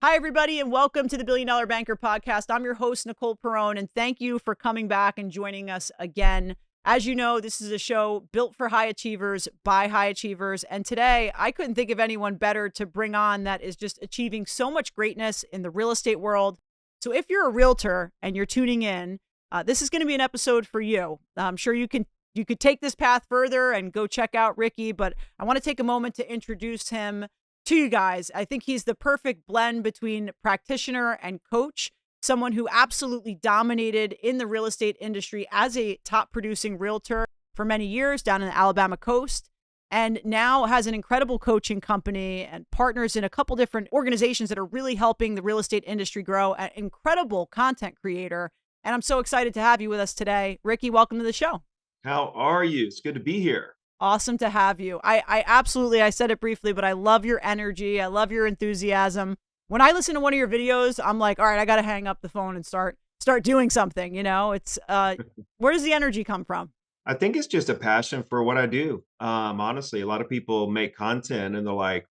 Hi, everybody, and welcome to the Billion Dollar Banker podcast. I'm your host, Nicole Perrone, and thank you for coming back and joining us again. As you know, this is a show built for high achievers by high achievers. And today, I couldn't think of anyone better to bring on that is just achieving so much greatness in the real estate world. So if you're a realtor and you're tuning in, this is going to be an episode for you. I'm sure you could take this path further and go check out Ricky, but I want to take a moment to introduce him to you guys. I think he's the perfect blend between practitioner and coach, someone who absolutely dominated in the real estate industry as a top producing realtor for many years down in the Alabama coast, and now has an incredible coaching company and partners in a couple different organizations that are really helping the real estate industry grow. An incredible content creator. And I'm so excited to have you with us today. Ricky, welcome to the show. How are you? It's good to be here. Awesome to have you. I absolutely, I said it briefly, but I love your energy. I love your enthusiasm. When I listen to one of your videos, I'm like, all right, I got to hang up the phone and start doing something. It's where does the energy come from? I think it's just a passion for what I do. Honestly, a lot of people make content and they're like,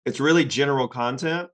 it's really general content.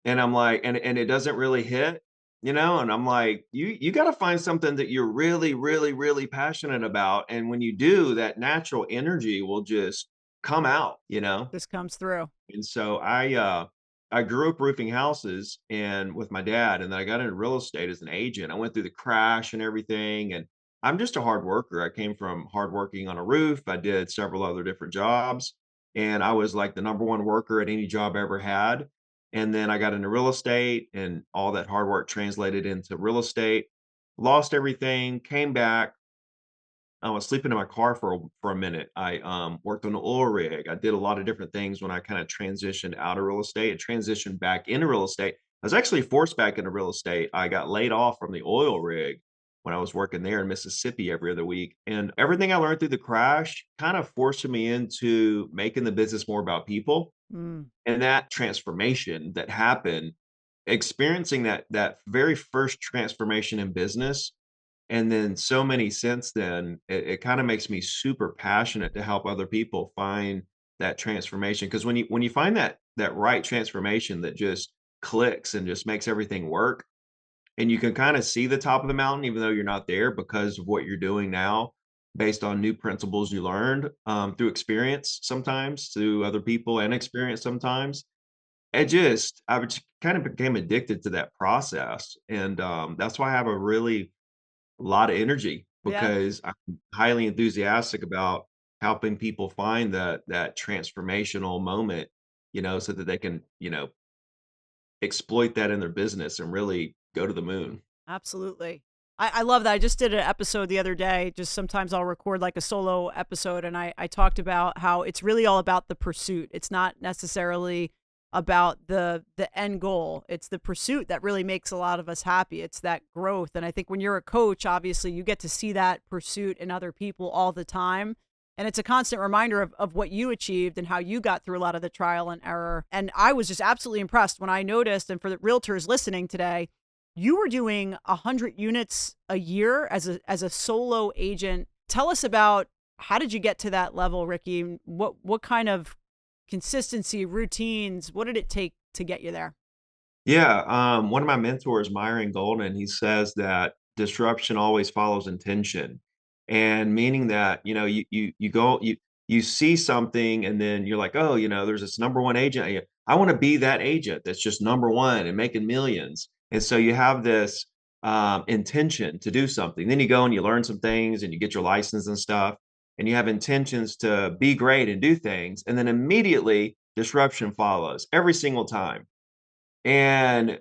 And I'm like, and it doesn't really hit, and I'm like, you got to find something that you're really, really, really passionate about. And when you do, that natural energy will just come out. This comes through. And so I grew up roofing houses and with my dad, and then I got into real estate as an agent. I went through the crash and everything, and I'm just a hard worker. I came from hard working on a roof. I did several other different jobs, and I was like the number one worker at any job I ever had. And then I got into real estate, and all that hard work translated into real estate. Lost everything, came back, I was sleeping in my car for a minute. I worked on the oil rig. I did a lot of different things when I kind of transitioned out of real estate and transitioned back into real estate. I was actually forced back into real estate. I got laid off from the oil rig when I was working there in Mississippi every other week. And everything I learned through the crash kind of forced me into making the business more about people. Mm, And that transformation that happened, experiencing that very first transformation in business and then so many since then, it kinda makes me super passionate to help other people find that transformation. Because when you find that right transformation that just clicks and just makes everything work, and you can kinda see the top of the mountain even though you're not there because of what you're doing now, based on new principles you learned, through experience sometimes, through other people and experience sometimes. I just kind of became addicted to that process, and, that's why I have a lot of energy yeah. because I'm highly enthusiastic about helping people find that transformational moment, so that they can, exploit that in their business and really go to the moon. Absolutely. I love that. I just did an episode the other day. Just sometimes I'll record like a solo episode, and I talked about how it's really all about the pursuit. It's not necessarily about the end goal. It's the pursuit that really makes a lot of us happy. It's that growth. And I think when you're a coach, obviously you get to see that pursuit in other people all the time. And it's a constant reminder of what you achieved and how you got through a lot of the trial and error. And I was just absolutely impressed when I noticed, and for the realtors listening today, you were doing 100 units a year as a solo agent. Tell us about how did you get to that level, Ricky? What kind of consistency, routines, what did it take to get you there? Yeah, one of my mentors, Myron Golden, he says that disruption always follows intention, and meaning that you see something, and then you're like, oh, there's this number one agent. I want to be that agent that's just number one and making millions, and so you have this intention to do something. Then you go and you learn some things, and you get your license and stuff, and you have intentions to be great and do things, and then immediately disruption follows every single time. And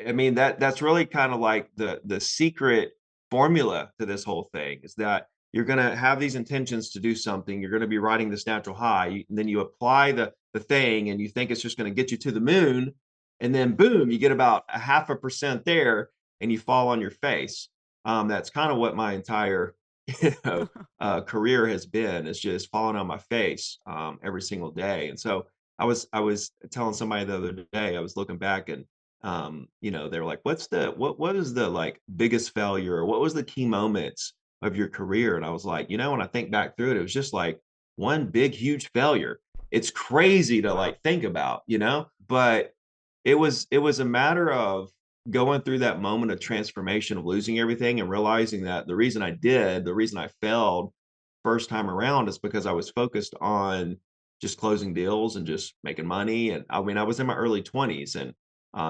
I mean, that's really kind of like the secret formula to this whole thing is that you're gonna have these intentions to do something. You're gonna be riding this natural high. And then you apply the thing and you think it's just gonna get you to the moon. And then boom, you get about a half a percent there and you fall on your face. That's kind of what my entire career has been, is just falling on my face every single day. And so I was telling somebody the other day, I was looking back and, they were like, what is the, like, biggest failure, or what was the key moments of your career? And I was like, when I think back through it, it was just like one big, huge failure. It's crazy to, Wow. like, think about, but it was a matter of going through that moment of transformation of losing everything and realizing that the reason I failed first time around is because I was focused on just closing deals and just making money. And I mean, I was in my early 20s and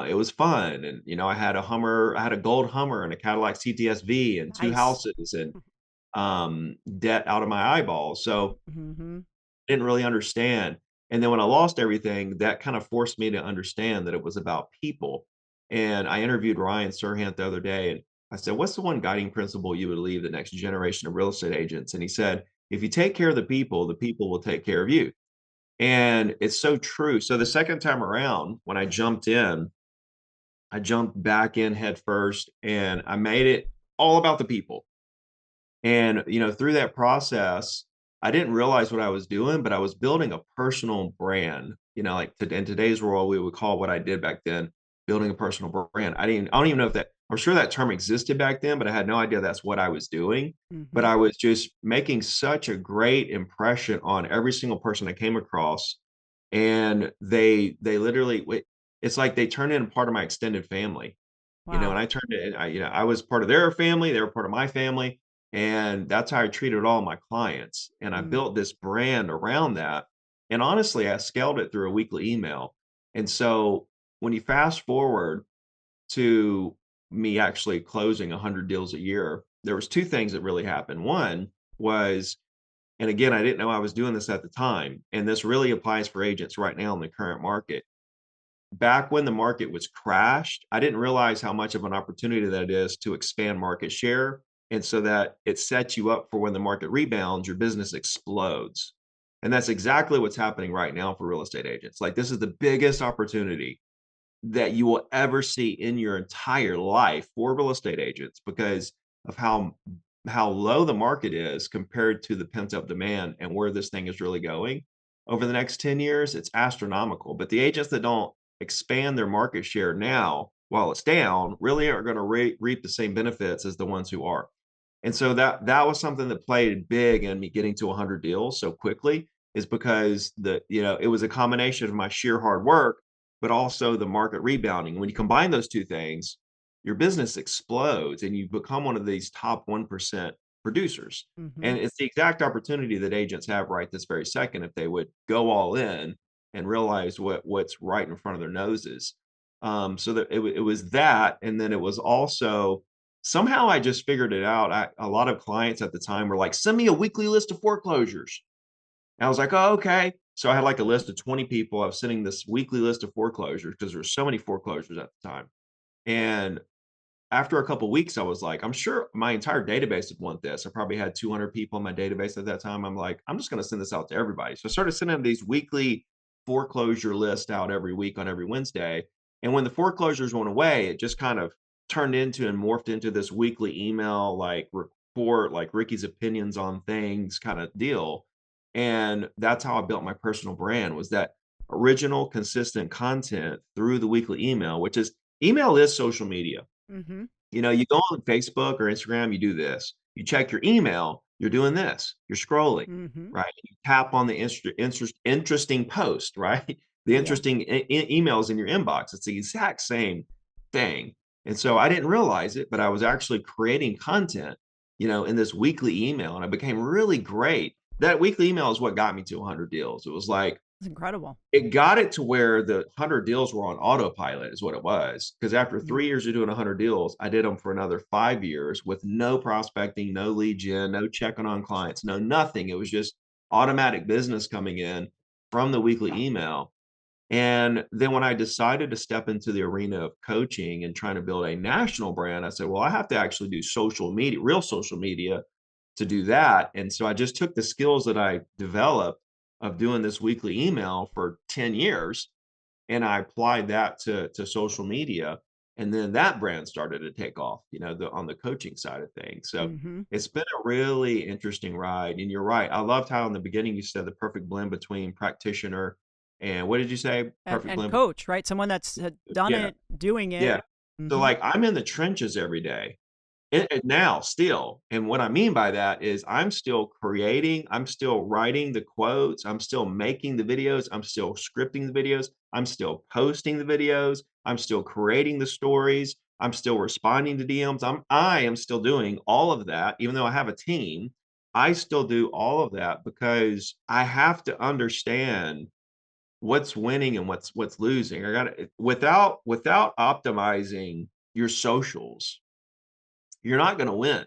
it was fun. And, I had a gold Hummer and a Cadillac CTS-V and two Nice. houses and debt out of my eyeballs. So Mm-hmm. didn't really understand. And then when I lost everything, that kind of forced me to understand that it was about people. And I interviewed Ryan Serhant the other day, and I said, "What's the one guiding principle you would leave the next generation of real estate agents?" And he said, "If you take care of the people will take care of you." And it's so true. So the second time around, when I jumped back in head first and I made it all about the people. And, through that process, I didn't realize what I was doing, but I was building a personal brand, like in today's world, we would call what I did back then building a personal brand. I don't even know if I'm sure that term existed back then, but I had no idea that's what I was doing. But Mm-hmm. I was just making such a great impression on every single person I came across. And they literally, it's like they turned into part of my extended family. And Wow. I turned it I was part of their family, they were part of my family, and that's how I treated all my clients, and I Mm. built this brand around that, and honestly, I scaled it through a weekly email, and so, when you fast forward to me actually closing 100 deals a year, there was 2 things that really happened. One was and again, I didn't know I was doing this at the time, and this really applies for agents right now in the current market. Back when the market was crashed, I didn't realize how much of an opportunity that is to expand market share, and so that it sets you up for when the market rebounds, your business explodes. And that's exactly what's happening right now for real estate agents. Like, this is the biggest opportunity that you will ever see in your entire life for real estate agents because of how low the market is compared to the pent up demand and where this thing is really going over the next 10 years. It's astronomical, but the agents that don't expand their market share now while it's down really aren't going to reap the same benefits as the ones who are. And so that was something that played big in me getting to 100 deals so quickly is because it was a combination of my sheer hard work but also the market rebounding. When you combine those 2 things, your business explodes and you become one of these top 1% producers. Mm-hmm. And it's the exact opportunity that agents have right this very second if they would go all in and realize what's right in front of their noses. So that it was that, and then it was also somehow I just figured it out. A lot of clients at the time were like, "Send me a weekly list of foreclosures." And I was like, "Oh, okay." So I had like a list of 20 people. I was sending this weekly list of foreclosures because there's so many foreclosures at the time. And after a couple weeks, I was like, I'm sure my entire database would want this. I probably had 200 people in my database at that time. I'm like, I'm just going to send this out to everybody. So I started sending these weekly foreclosure lists out every week on every Wednesday. And when the foreclosures went away, it just kind of turned into and morphed into this weekly email, like report, like Ricky's opinions on things kind of deal. And that's how I built my personal brand was that original, consistent content through the weekly email, which is email is social media. Mm-hmm. You go on Facebook or Instagram, you do this. You check your email, you're doing this. You're scrolling, Mm-hmm. right? You tap on the interesting post, right? The Yeah. interesting emails in your inbox. It's the exact same thing. And so I didn't realize it, but I was actually creating content, in this weekly email, and I became really great. That weekly email is what got me to 100 deals. It was like It's incredible. it got it to where the 100 deals were on autopilot is what it was, because after Mm. 3 years of doing 100 deals, I did them for another 5 years with no prospecting, no lead gen, no checking on clients, no nothing. It was just automatic business coming in from the weekly email. And then when I decided to step into the arena of coaching and trying to build a national brand, I said, well, I have to actually do social media, real social media to do that. And so I just took the skills that I developed of doing this weekly email for 10 years and I applied that to social media. And then that brand started to take off, on the coaching side of things. So Mm-hmm. it's been a really interesting ride. And you're right. I loved how in the beginning you said the perfect blend between practitioner and what did you say? Perfect And blend. coach, right? Someone that's had done Yeah. it, doing it. Yeah. So Mm-hmm. like I'm in the trenches every day and now still, and what I mean by that is I'm still creating, I'm still writing the quotes, I'm still making the videos, I'm still scripting the videos, I'm still posting the videos, I'm still creating the stories. I'm still responding to DMs. I am still doing all of that, even though I have a team. I still do all of that because I have to understand what's winning and what's losing. I got to without optimizing your socials, you're not going to win.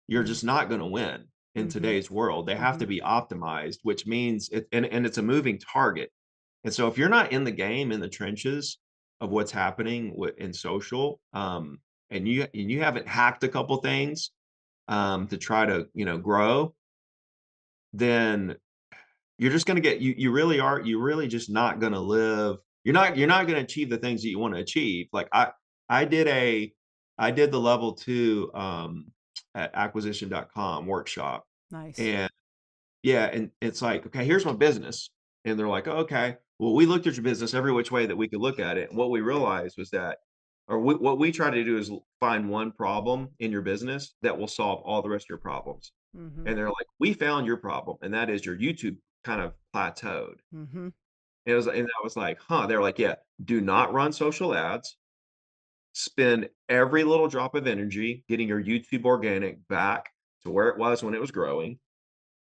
You're Mm. just not going to win in Mhm. today's world. They have to Mhm. be optimized, which means and it's a moving target. And so if you're not in the game in the trenches of what's happening in social, and you haven't hacked a couple things to try to grow, then you're just gonna get you really just not gonna live you're not gonna achieve the things that you wanna achieve. Like, I did a I did the level 2, at acquisition.com workshop, Nice. and yeah, and it's like, "Okay, here's my business." And they're like, "Oh, okay. Well, we looked at your business every which way that we could look at it." And what we realized was that what we try to do is find one problem in your business that will solve all the rest of your problems. Mhm. And they're like, "We found your problem, and that is your YouTube kind of plateaued." Mhm. And I was like, "Huh." They're like, "Yeah, do not run social ads. Spend every little drop of energy getting your YouTube organic back to where it was when it was growing.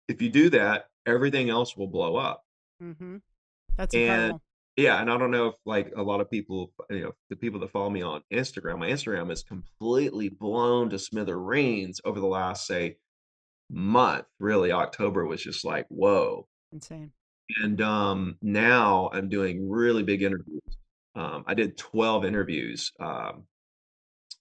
If you do that, everything else will blow up." Mhm. That's And incredible. yeah, and I don't know if like a lot of people, the people that follow me on Instagram, my Instagram is completely blown to smithereens over the last, say, month. Really, October was just like, whoa. Insane. And now I'm doing really big interviews. I did 12 interviews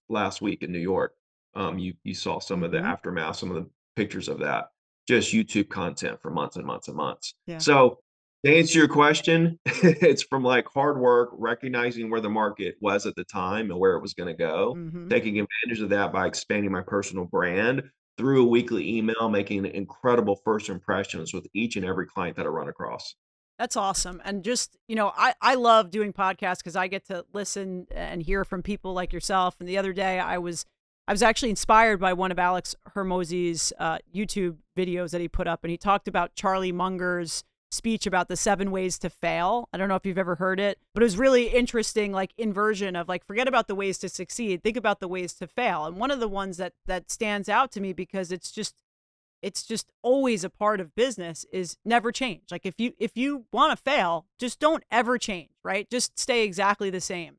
last week in New York. You saw some of the Mhm. aftermath, some of the pictures of that. Just YouTube content for months and months and months. Yeah. So to answer your question, it's from like hard work, recognizing where the market was at the time and where it was going to go, Mhm. taking advantage of that by expanding my personal brand through a weekly email, making incredible first impressions with each and every client that I run across. That's awesome. And just, I love doing podcasts because I get to listen and hear from people like yourself. And the other day I was actually inspired by one of Alex Hermosi's YouTube videos that he put up, and he talked about Charlie Munger's speech about the 7 ways to fail. I don't know if you've ever heard it, but it was really interesting, like inversion of like, forget about the ways to succeed, think about the ways to fail. And one of the ones that stands out to me because it's just always a part of business is never change. Like if you want to fail, just don't ever change, right? Just stay exactly the same.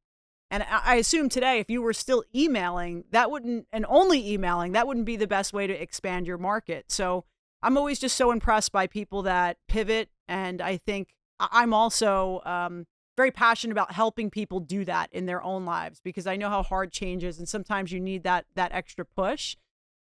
And I assume today, if you were still emailing, that wouldn't, and only emailing, that wouldn't be the best way to expand your market. So I'm always just so impressed by people that pivot. And I think I'm also very passionate about helping people do that in their own lives because I know how hard change is. And sometimes you need that extra push.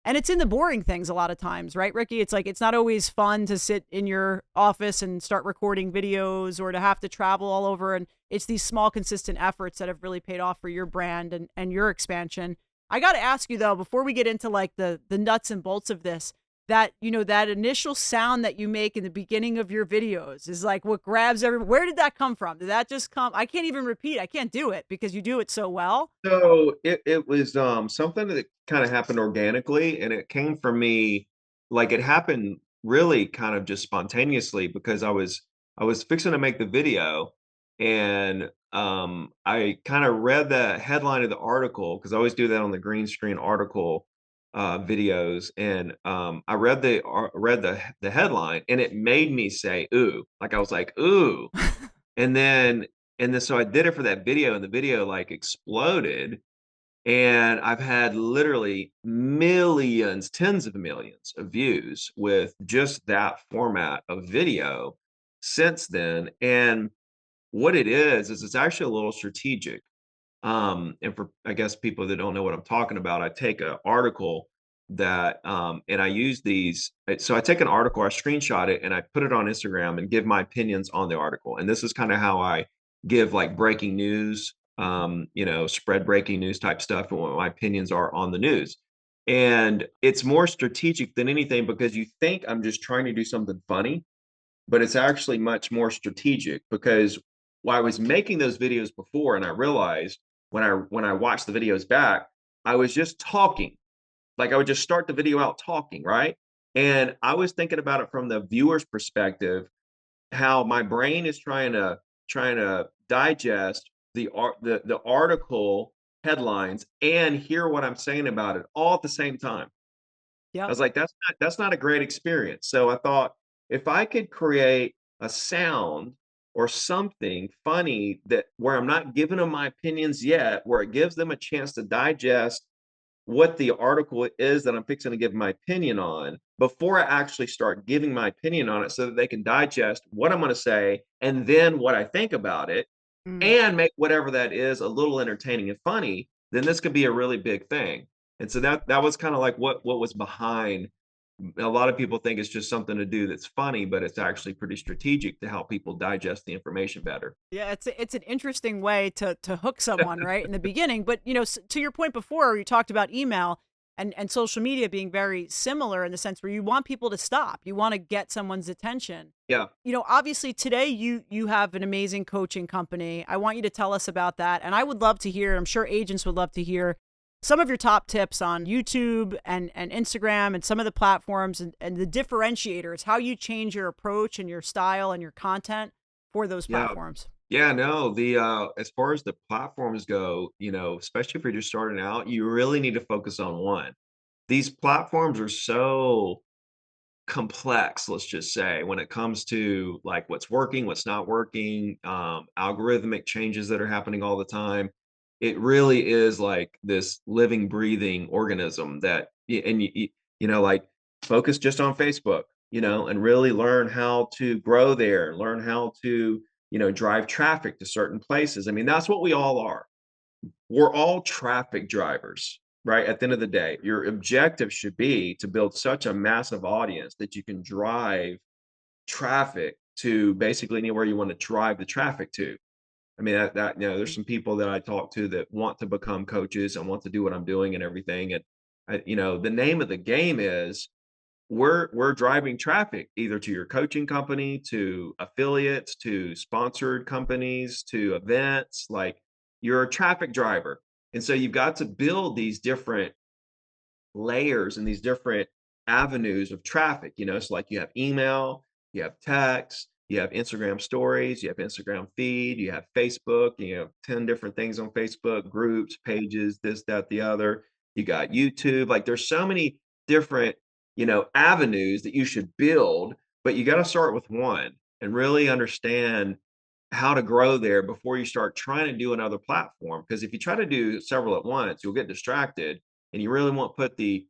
And it's in the boring things a lot of times, right, Ricky? It's like it's not always fun to sit in your office and start recording videos or to have to travel all over. And it's these small, consistent efforts that have really paid off for your brand and your expansion. I got to ask you though, before we get into like the nuts and bolts of this, that initial sound that you make in the beginning of your videos is like what grabs everyone. Where did that come from? Did that just come? I can't even repeat. I can't do it because you do it so well. So it was something that kind of happened organically, and it came from me. Like, it happened really kind of just spontaneously because I was fixing to make the video, and I kind of read the headline of the article because I always do that on the green screen article videos, and I read the headline, and it made me say ooh. Like, I was like ooh. And then so I did it for that video, and the video, like, exploded, and I've had literally millions, tens of millions of views with just that format of video since then, and what it is it's actually a little strategic. And for, I guess, people that don't know what I'm talking about, I take an article and I use so I take an article, I screenshot it, and I put it on Instagram and give my opinions on the article. And this is kind of how I give like breaking news, spread breaking news type stuff and what my opinions are on the news. And it's more strategic than anything because you think I'm just trying to do something funny, but it's actually much more strategic because while I was making those videos before and I realized when I watched the videos back, I was just talking. Like, I would just start the video out talking, right? And I was thinking about it from the viewer's perspective, how my brain is trying to digest the article headlines and hear what I'm saying about it all at the same time. I Yep. was like, that's not a great experience. So I thought if I could create a sound or something funny that where I'm not giving them my opinions yet, where it gives them a chance to digest what the article is that I'm fixing to give my opinion on before I actually start giving my opinion on it so that they can digest what I'm going to say and then what I think about it Mm. and make whatever that is a little entertaining and funny, then this could be a really big thing. And so that was kind of like what was behind. A lot of people think it's just something to do that's funny, but it's actually pretty strategic to help people digest the information better. Yeah, it's an interesting way to hook someone right in the beginning. But to your point before, you talked about email and social media being very similar in the sense where you want people to stop. You want to get someone's attention. Yeah. Obviously today you have an amazing coaching company. I want you to tell us about that, and I would love to hear. I'm sure agents would love to hear some of your top tips on YouTube and Instagram and some of the platforms and the differentiators, how you change your approach and your style and your content for those Yeah. platforms. Yeah, no, as far as the platforms go, especially if you're just starting out, you really need to focus on one. These platforms are so complex, let's just say, when it comes to like what's working, what's not working, algorithmic changes that are happening all the time. It really is like this living, breathing organism that, and like focus just on Facebook, and really learn how to grow there, learn how to, drive traffic to certain places. I mean, that's what we all are. We're all traffic drivers, right? At the end of the day, your objective should be to build such a massive audience that you can drive traffic to basically anywhere you want to drive the traffic to. I mean, there's some people that I talk to that want to become coaches and want to do what I'm doing and everything. And the name of the game is we're driving traffic either to your coaching company, to affiliates, to sponsored companies, to events. Like you're a traffic driver. And so you've got to build these different layers and these different avenues of traffic. So like you have email, you have text, you have Instagram stories, you have Instagram feed, you have Facebook, you have 10 different things on Facebook, groups, pages, this, that, the other. You got YouTube. Like there's so many different, avenues that you should build, but you got to start with one and really understand how to grow there before you start trying to do another platform. Because if you try to do several at once, you'll get distracted and you really won't put the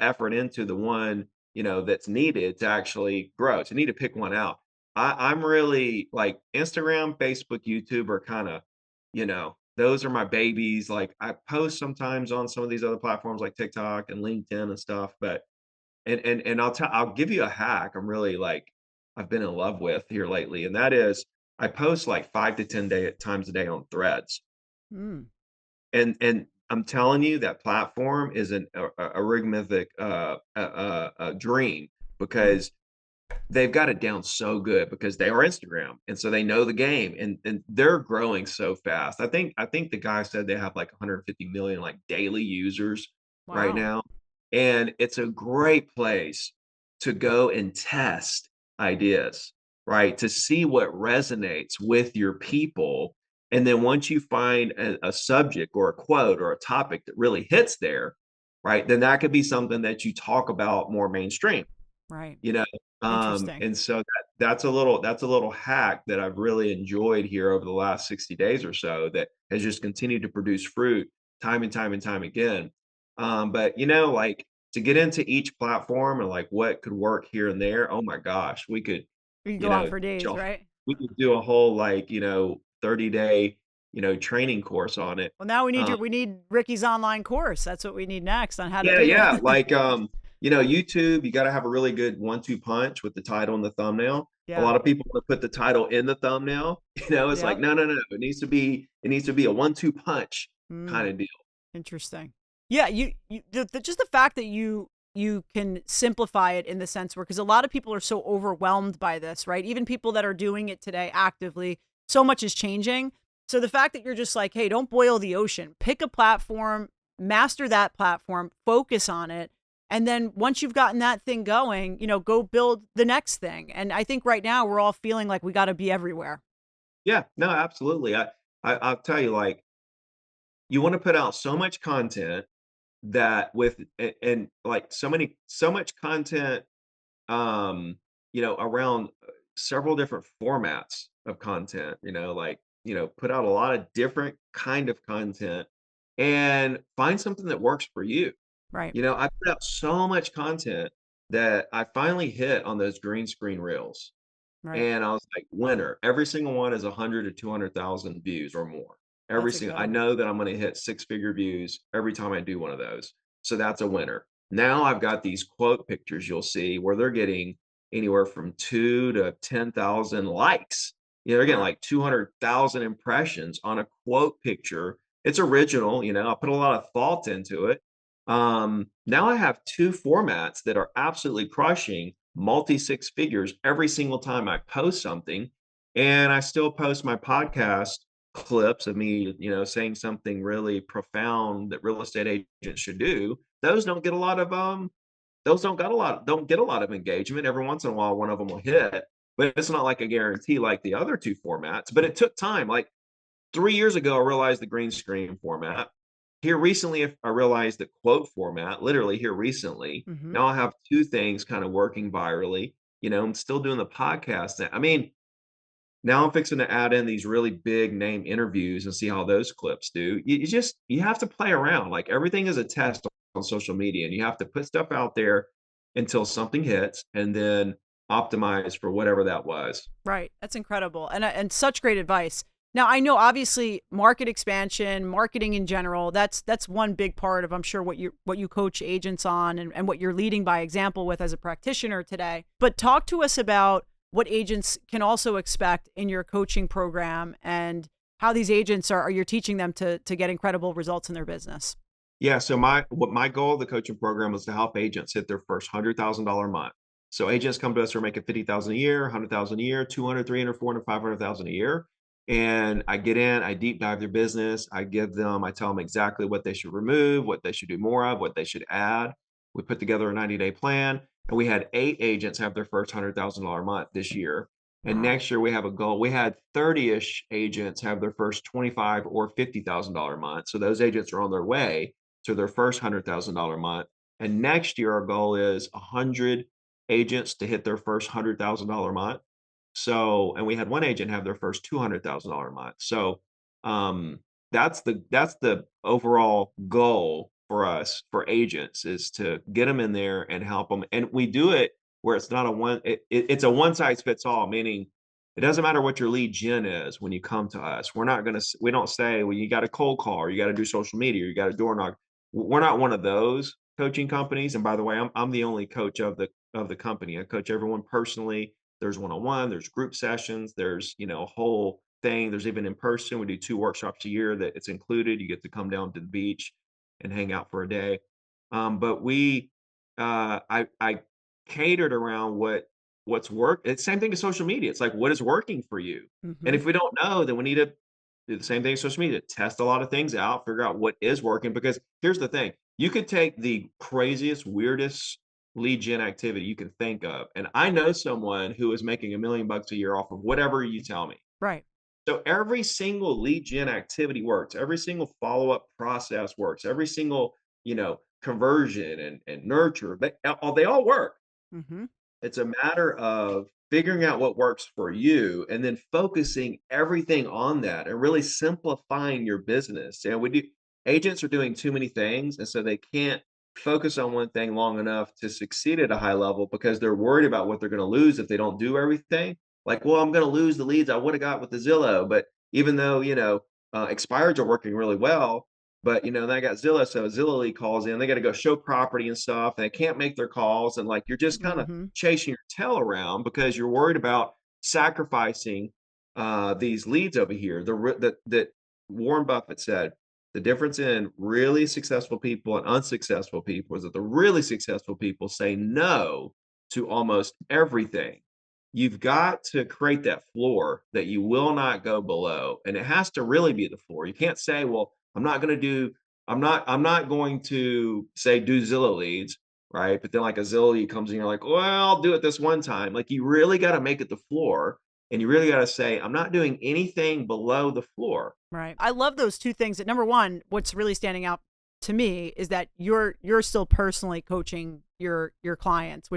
effort into the one that's needed to actually grow. So you need to pick one out. I'm really like Instagram, Facebook, YouTube are kind of those are my babies. Like I post sometimes on some of these other platforms like TikTok and LinkedIn and stuff, but and I'll give you a hack I'm really like I've been in love with here lately, and that is I post like 5 to 10 times a day on Threads. Mm. And I'm telling you that platform is a rhythmic dream Mm. because they've got it down so good because they are Instagram, and so they know the game, and they're growing so fast. I think the guy said they have like 150 million like daily users right Wow. now, and it's a great place to go and test ideas, right? To see what resonates with your people, and then once you find a subject or a quote or a topic that really hits there, right? Then that could be something that you talk about more mainstream. Right. You know, Interesting. and so that's a little hack that I've really enjoyed here over the last 60 days or so that has just continued to produce fruit time and time and time again. But like to get into each platform and like what could work here and there, oh my gosh, we could, We could you go on know, for days, jo- right? we could do a whole like, 30-day, training course on it. Well, now Um, we need Ricky's online course. That's what we need next on how to Yeah, do yeah. it. Like, YouTube, you got to have a really good 1-2 punch with the title and the thumbnail. A Yeah. lot of people want to put the title in the thumbnail. It's like, Yep. no, no, no. It needs to be a 1-2 punch kind Mm. of deal. Interesting. Yeah, just the fact that you can simplify it in the sense where because a lot of people are so overwhelmed by this, right? Even people that are doing it today actively, so much is changing. So the fact that you're just like, hey, don't boil the ocean. Pick a platform, master that platform, focus on it, and then once you've gotten that thing going, go build the next thing. And I think right now we're all feeling like we got to be everywhere. Yeah, no, absolutely. I'll tell you, like, you want to put out so much content that with and like so much content, um, around several different formats of content, like, put out a lot of different kind of content and find something that works for you. Right. I put out so much content that I finally hit on those green screen reels. Right. And I was like, "Winner." Every single one is 100 to 200,000 views or more. That's I incredible. know that I'm gonna hit six-figure views every time I do one of those. So that's a winner. Now I've got these quote pictures you'll see where they're getting anywhere from 2 to 10,000 likes. They're getting Wow. like 200,000 impressions on a quote picture. It's original, I put a lot of thought into it. Now I have 2 formats that are absolutely crushing multi six figures every single time I post something. And I still post my podcast clips of me, saying something really profound that real estate agents should do. Those don't get a lot of those don't get a lot of engagement. Every once in a while one of them will hit, but it's not like a guarantee like the other 2 formats. But it took time. Like 3 years ago, I realized the green screen format. Here recently, I realized the quote format, literally here recently. Hmm. Now I have 2 things kind of working virally. I'm still doing the podcast. I mean, now I'm fixing to add in these really big name interviews and see how those clips do. You have to play around. Like everything is a test on social media, and you have to put stuff out there until something hits and then optimize for whatever that was. Right. That's incredible. And such great advice. Now, I know obviously market expansion, marketing in general, that's one big part of I'm sure what you coach agents on and what you're leading by example with as a practitioner today. But talk to us about what agents can also expect in your coaching program and how these agents are you're teaching them to get incredible results in their business. Yeah, so my goal of the coaching program was to help agents hit their first $100,000 month. So agents come to us who are making 50,000 a year, 100,000 a year, 200, 300, 400, 500,000 a year. And I get in, I deep dive their business. I tell them exactly what they should remove, what they should do more of, what they should add. We put together a 90-day plan, and we had 8 agents have their first $100,000 month this year. And Wow. next year we have a goal. We had 30-ish agents have their first 25 or $50,000 month. So those agents are on their way to their first $100,000 month. And next year, our goal is 100 agents to hit their first $100,000 month. So, and we had one agent have their first $200,000 month. So, um, that's the overall goal for us for agents is to get them in there and help them. And we do it where it's not a it's a one size fits all, meaning it doesn't matter what your lead gen is when you come to us. We don't say, well, you got a cold call, or you got to do social media, or you got to door knock. We're not one of those coaching companies. And by the way, I'm the only coach of the company. I coach everyone personally. There's one-on-one, there's group sessions, there's, a whole thing. There's even in person. We do 2 workshops a year that it's included. You get to come down to the beach and hang out for a day. But I catered around what's work. It's same thing as social media. It's like, what is working for you? And Hmm. if we don't know, then we need to do the same thing as social media, test a lot of things out, figure out what is working. Because here's the thing, you could take the craziest, weirdest lead gen activity you can think of. And I know someone who is making $1 million a year off of whatever you tell me. Right. So every single lead gen activity works, every single follow-up process works, every single, conversion and nurture, they all work. Hmm. It's a matter of figuring out what works for you and then focusing everything on that and really simplifying your business. Agents are doing too many things, and so they can't focus on one thing long enough to succeed at a high level because they're worried about what they're going to lose if they don't do everything. Like, well, I'm going to lose the leads I would have got with the Zillow, but even though expireds are working really well, but, then I got Zillow, so Zillow lead calls in, they gotta go show property and stuff, and they can't make their calls, and, like, you're just kinda Hmm. chasing your tail around because you're worried about sacrificing, these leads over here. The re that Warren Buffett said, "The difference in really successful people and unsuccessful people is that the really successful people say no to almost everything." You've got to create that floor that you will not go below, and it has to really be the floor. You can't say, "Well, I'm not going to say do Zillow leads," right? But then like a Zillow lead comes in, you're like, well, I'll do it this one time. Like you really got to make it the floor. And you really got to say, I'm not doing anything below the floor. Right. I love those two things. That number one, what's really standing out to me is that you're still personally coaching your clients,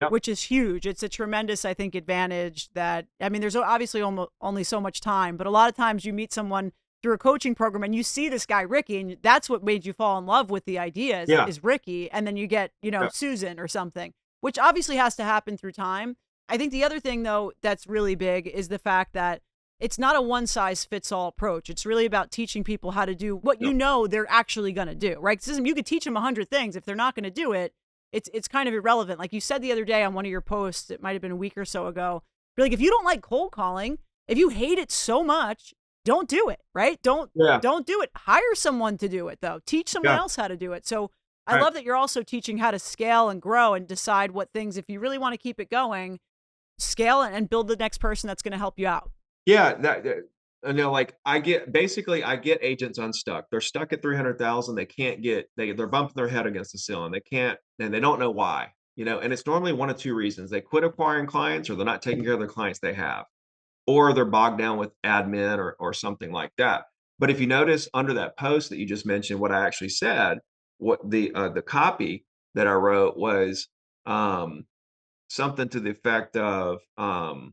Yep. which is huge. It's a tremendous, I think, advantage that, I mean, there's obviously almost only so much time, but a lot of times you meet someone through a coaching program and you see this guy Ricky, and that's what made you fall in love with the idea Yeah. is Ricky, and then you get, Yep. Susan or something, which obviously has to happen through time. I think the other thing though that's really big is the fact that it's not a one size fits all approach. It's really about teaching people how to do what Yep. they're actually going to do, right? Because you could teach them 100 things. If they're not going to do it, it's kind of irrelevant. Like you said the other day on one of your posts, it might have been a week or so ago. You're like, if you don't like cold calling, if you hate it so much, don't do it, right? Yeah. Don't do it. Hire someone to do it though. Teach someone Yeah. else how to do it. So I Right. love that you're also teaching how to scale and grow and decide what things, if you really want to keep it going, scale and build the next person that's going to help you out. Yeah, like I get agents unstuck. They're stuck at 300,000. They can't get they're bumping their head against the ceiling. They can't, and they don't know why. And it's normally one of two reasons. They quit acquiring clients, or they're not taking care of their clients they have, or they're bogged down with admin or something like that. But if you notice under that post that you just mentioned, what I actually said, what the copy that I wrote was something to the effect of I'll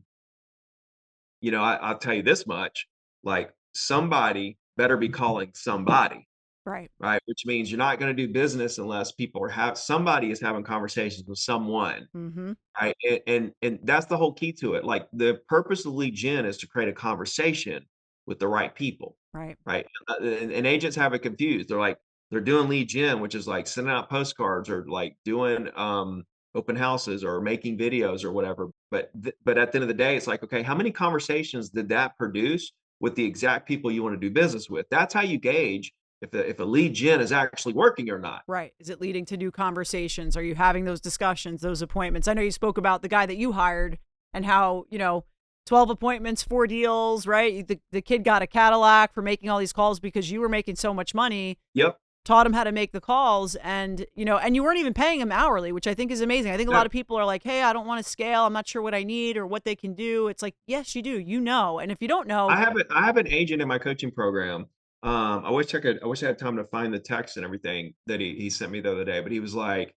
tell you this much, like somebody better be calling somebody, Right. right? Which means you're not going to do business unless people somebody is having conversations with someone, Mm-hmm. right? And that's the whole key to it. Like the purpose of lead gen is to create a conversation with the right people, Right. right? And agents have it confused. They're doing lead gen, which is like sending out postcards or like doing open houses or making videos or whatever. But at the end of the day, it's like, okay, how many conversations did that produce with the exact people you want to do business with? That's how you gauge if a lead gen is actually working or not. Right. Is it leading to new conversations? Are you having those discussions, those appointments? I know you spoke about the guy that you hired and how, 12 appointments, 4 deals, right? The kid got a Cadillac for making all these calls because you were making so much money, Yep. taught him how to make the calls, and, and you weren't even paying him hourly, which I think is amazing. I think a No, lot of people are like, hey, I don't want to scale. I'm not sure what I need or what they can do. It's like, yes, you do, and if you don't know, I have an agent in my coaching program. I wish I had time to find the text and everything that he sent me the other day, but he was like,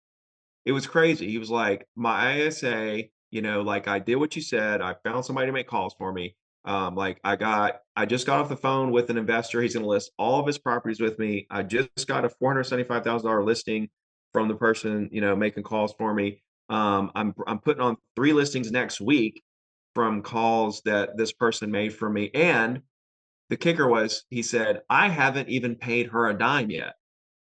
it was crazy. He was like, "My ISA, like, I did what you said. I found somebody to make calls for me. Like, I just got off the phone with an investor. He's gonna list all of his properties with me. I just got a $475,000 listing from the person, making calls for me. I'm putting on 3 listings next week from calls that this person made for me, and the kicker was, he said, I haven't even paid her a dime yet."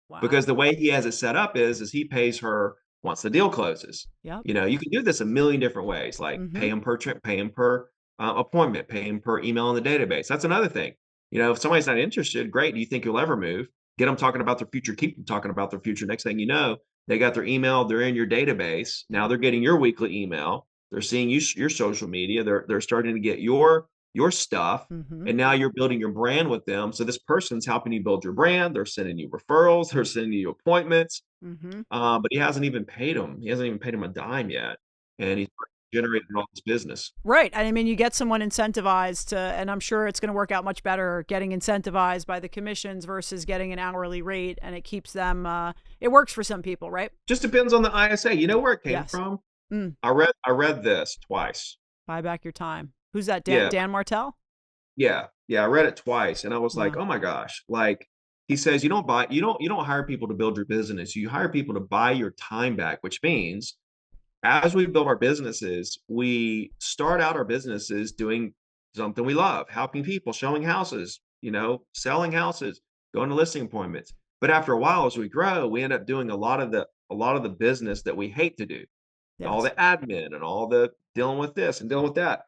wow. Because the way he has it set up is he pays her once the deal closes. Yep. You can do this a million different ways, like Mm-hmm. pay him per trip, pay him per appointment, pay him per email in the database. That's another thing. If somebody's not interested, great. Do you think you'll ever move? Get them talking about their future. Keep them talking about their future. Next thing you know, they got their email. They're in your database. Now they're getting your weekly email. They're seeing your social media. They're starting to get your stuff, Mm-hmm. and now you're building your brand with them. So this person's helping you build your brand. They're sending you referrals. They're sending you appointments. Mm-hmm. But he hasn't even paid him. He hasn't even paid him a dime yet, and he's generated all this business. Right. I mean, you get someone incentivized to, and I'm sure it's going to work out much better getting incentivized by the commissions versus getting an hourly rate, and it keeps them, it works for some people, right? Just depends on the ISA. You know where it came Yes. from? Mm, I read this twice. buy back your time. Who's that? Yeah, Dan Martell? yeah. I read it twice, and I was like, Wow. oh my gosh. Like he says, you don't hire people to build your business. You hire people to buy your time back, which means as we build our businesses, we start out our businesses doing something we love, helping people, showing houses, selling houses, going to listing appointments. But after a while, as we grow, we end up doing a lot of the business that we hate to do, all the Yes. admin and all the dealing with this and dealing with that.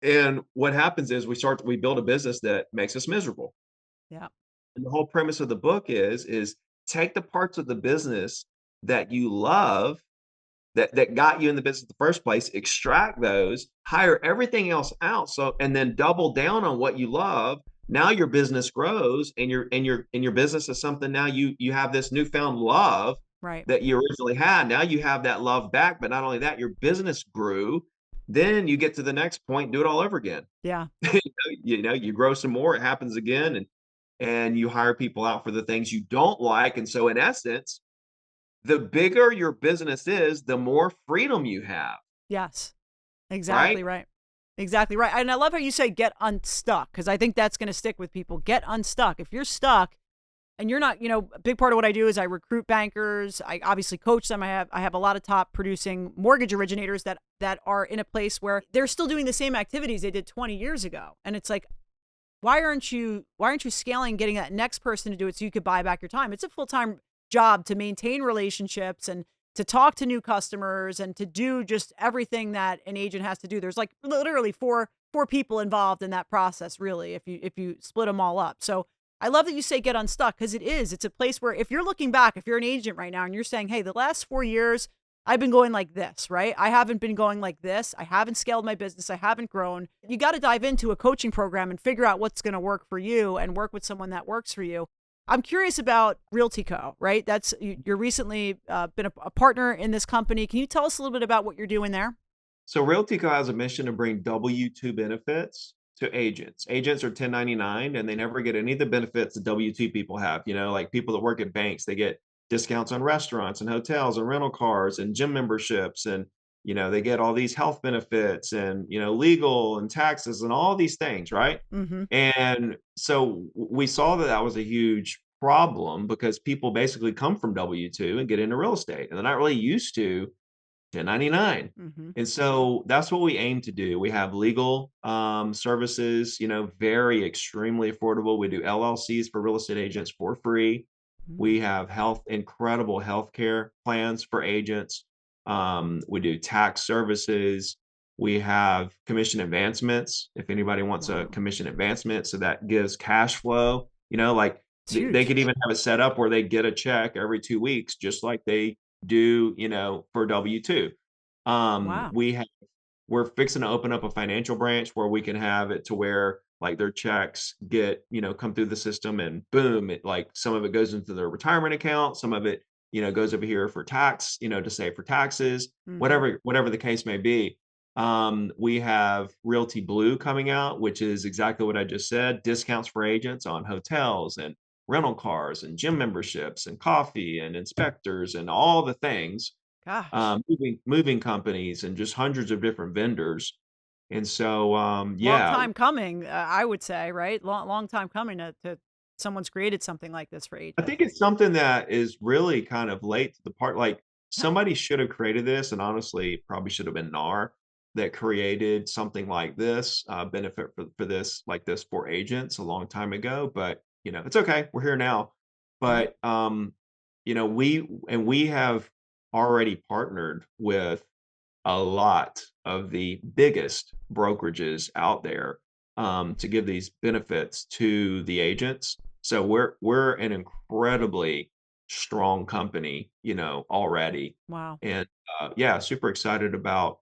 And what happens is we build a business that makes us miserable. Yeah. And the whole premise of the book is take the parts of the business that you love that got you in the business in the first place, extract those, hire everything else out, and then double down on what you love. Now your business grows, and your business is something. Now you have this newfound love Right. that you originally had. Now you have that love back, but not only that, your business grew then you get to the next point, do it all over again. Yeah. You grow some more, it happens again, and you hire people out for the things you don't like. And so in essence, the bigger your business is, the more freedom you have, Yes. right? Exactly right. Exactly right. And I love how you say get unstuck because I think that's going to stick with people. Get unstuck. If you're stuck and you're not, a big part of what I do is I recruit bankers. I obviously coach them. I have a lot of top producing mortgage originators that are in a place where they're still doing the same activities they did 20 years ago. And it's like, why aren't you scaling, getting that next person to do it so you could buy back your time? It's a full-time job to maintain relationships and to talk to new customers and to do just everything that an agent has to do. There's like literally four people involved in that process, really, if you split them all up. So I love that you say get unstuck because it's a place where if you're looking back, if you're an agent right now and you're saying, hey, the last 4 years I've been going like this, right? I haven't been going like this. I haven't scaled my business. I haven't grown. You got to dive into a coaching program and figure out what's going to work for you and work with someone that works for you. I'm curious about Realty Co, right? You're recently been a partner in this company. Can you tell us a little bit about what you're doing there? So Realty Co has a mission to bring W-2 benefits to agents. Agents are 1099 and they never get any of the benefits that W-2 people have. Like people that work at banks, they get discounts on restaurants and hotels and rental cars and gym memberships and they get all these health benefits and legal and taxes and all these things, right? Mm-hmm. And so we saw that that was a huge problem because people basically come from W-2 and get into real estate and they're not really used to 1099. Mm-hmm. And so that's what we aim to do. We have legal services, very extremely affordable. We do LLCs for real estate agents for free. Mm. We have incredible healthcare plans for agents. We do tax services. We have commission advancements. If anybody wants a Wow. commission advancement, so that gives cash flow, like It's they huge. could even have it set up where they get a check every 2 weeks, just like they do, for W-2. Wow. We're fixing to open up a financial branch where we can have it to where like their checks get, come through the system and boom, it like some of it goes into their retirement account, some of it, goes over here for tax, to save for taxes, Mm-hmm. whatever the case may be. We have Realty Blue coming out, which is exactly what I just said, discounts for agents on hotels and rental cars and gym memberships and coffee and inspectors and all the things, Gosh. moving companies and just hundreds of different vendors. And so, Long yeah, time coming, I would say, right? Long time coming to someone's created something like this for I agents. think it's something that is really kind of late to the part. Like somebody should have created this, and honestly, probably should have been NAR that created something like this, benefit for this, like this for agents a long time ago. But it's okay. We're here now. Right. But we have already partnered with a lot of the biggest brokerages out there, to give these benefits to the agents. So we're an incredibly strong company, already, Wow. and yeah, super excited about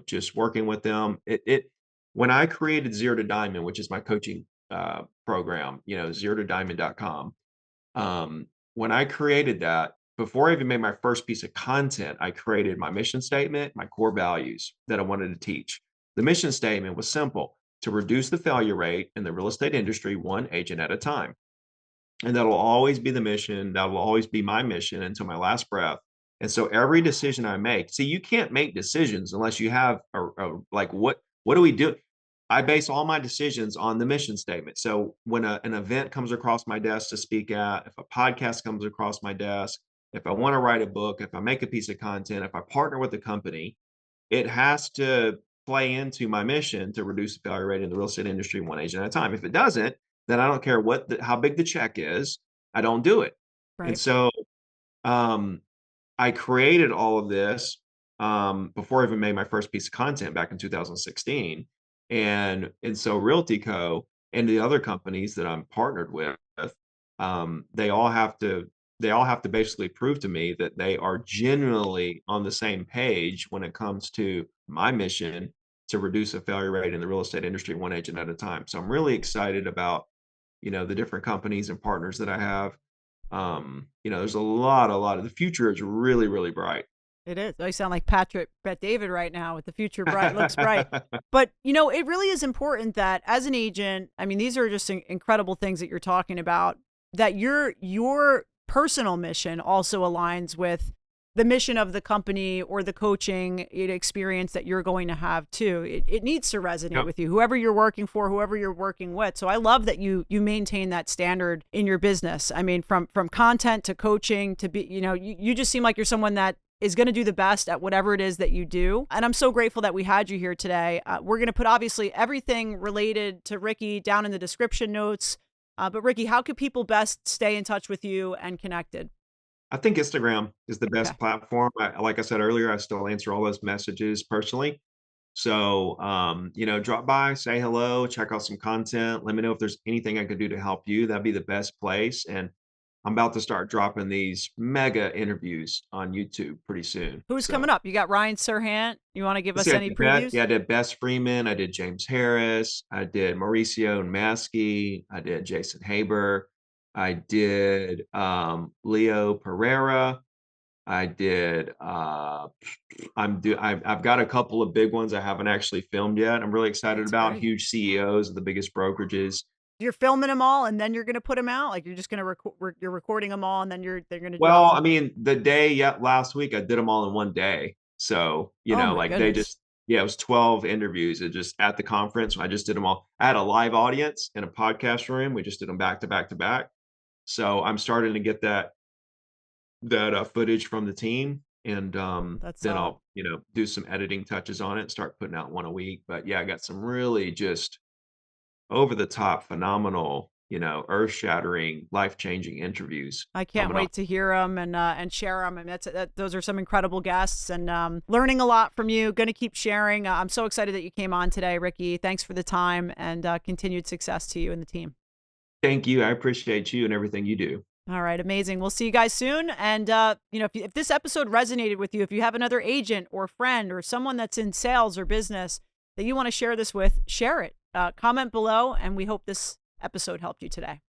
just working with them. It when I created Zero to Diamond, which is my coaching program, zero to diamond.com. When I created that, before I even made my first piece of content, I created my mission statement, my core values that I wanted to teach. The mission statement was simple: to reduce the failure rate in the real estate industry, one agent at a time. And that'll always be the mission. That will always be my mission until my last breath. And so every decision I make, see, you can't make decisions unless you have like, what do we do? I base all my decisions on the mission statement. So when an event comes across my desk to speak at, if a podcast comes across my desk, if I want to write a book, if I make a piece of content, if I partner with a company, it has to play into my mission to reduce the failure rate in the real estate industry one agent at a time. If it doesn't, then I don't care how big the check is, I don't do it. And Right. so um, I created all of this before I even made my first piece of content back in 2016. And so Realty Co. and the other companies that I'm partnered with, um, they all have to they all have to basically prove to me that they are genuinely on the same page when it comes to my mission to reduce the failure rate in the real estate industry one agent at a time. So I'm really excited about the different companies and partners that I have. There's a lot of the future is really, really bright. It is. I sound like Patrick Bet David right now with the future bright looks bright. But, it really is important that as an agent, I mean, these are just incredible things that you're talking about, that your personal mission also aligns with the mission of the company or the coaching experience that you're going to have too. It needs to resonate Yep. with you, whoever you're working for, whoever you're working with. So I love that you maintain that standard in your business. I mean, from content to coaching to be, you just seem like you're someone that is going to do the best at whatever it is that you do. And I'm so grateful that we had you here today. We're going to put obviously everything related to Ricky down in the description notes. But Ricky, how could people best stay in touch with you and connected? I think Instagram is the Okay. best platform. Like I said earlier, I still answer all those messages personally. So, drop by, say hello, check out some content. Let me know if there's anything I could do to help you. That'd be the best place. And I'm about to start dropping these mega interviews on YouTube pretty soon. Who's coming So, up? You got Ryan Serhant. You want to give let's us see, any previews? I did Bess Freeman, I did James Harris, I did Mauricio Maskey, I did Jason Haber, I did Leo Pereira. I did, I've got a couple of big ones I haven't actually filmed yet. I'm really excited That's about great. huge CEOs of the biggest brokerages. You're filming them all and then you're going to put them out? Like you're just going to you're recording them all and then they're going to drop Well, them? I mean, the day yet last week, I did them all in one day. So, Oh my like they goodness. just, yeah, it was 12 interviews. It just at the conference. I just did them all. I had a live audience in a podcast room. We just did them back to back to back. So I'm starting to get that footage from the team, and That's then solid. I'll, do some editing touches on it and start putting out one a week. But yeah, I got some really just over the top, phenomenal, earth-shattering, life-changing interviews I can't coming up. wait to hear them and share them. And those are some incredible guests and learning a lot from you. Going to keep sharing. I'm so excited that you came on today, Ricky. Thanks for the time and continued success to you and the team. Thank you. I appreciate you and everything you do. All right, amazing. We'll see you guys soon. And if this episode resonated with you, if you have another agent or friend or someone that's in sales or business that you want to share this with, share it. Comment below, and we hope this episode helped you today.